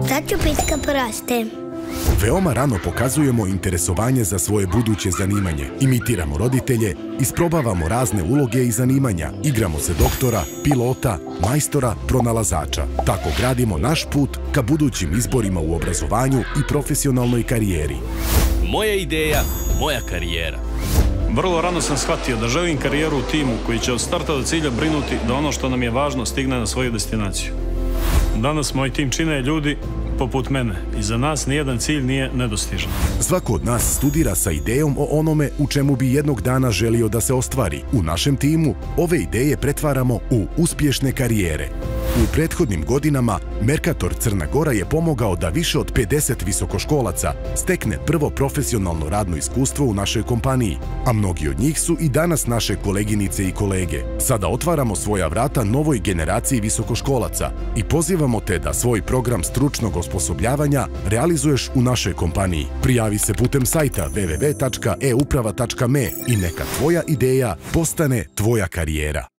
Šta ću piti kad porastem? Veoma rano pokazujemo interesovanje za svoje buduće zanimanje. Imitiramo roditelje, isprobavamo razne uloge i zanimanja, igramo se doktora, pilota, majstora, pronalazača. Tako gradimo naš put ka budućim izborima u obrazovanju i profesionalnoj karijeri. Moja ideja, moja karijera. Vrlo rano sam shvatio da želim karijeru u timu koji će od starta do cilja brinuti da ono što nam je važno stigne na svoju destinaciju. Danas moj tim čine ljudi poput mene i za nas nijedan cilj nije nedostižan. Svako od nas studira sa idejom o onome u čemu bi jednog dana želio da se ostvari. U našem timu ove ideje pretvaramo u uspješne karijere. U prethodnim godinama Mercator Crna Gora je pomogao da više od 50 visokoškolaca stekne prvo profesionalno radno iskustvo u našoj kompaniji, a mnogi od njih su i danas naše koleginice i kolege. Sada otvaramo svoja vrata novoj generaciji visokoškolaca i pozivamo te da svoj program stručnog osposobljavanja realizuješ u našoj kompaniji. Prijavi se putem sajta www.euprava.me i neka tvoja ideja postane tvoja karijera.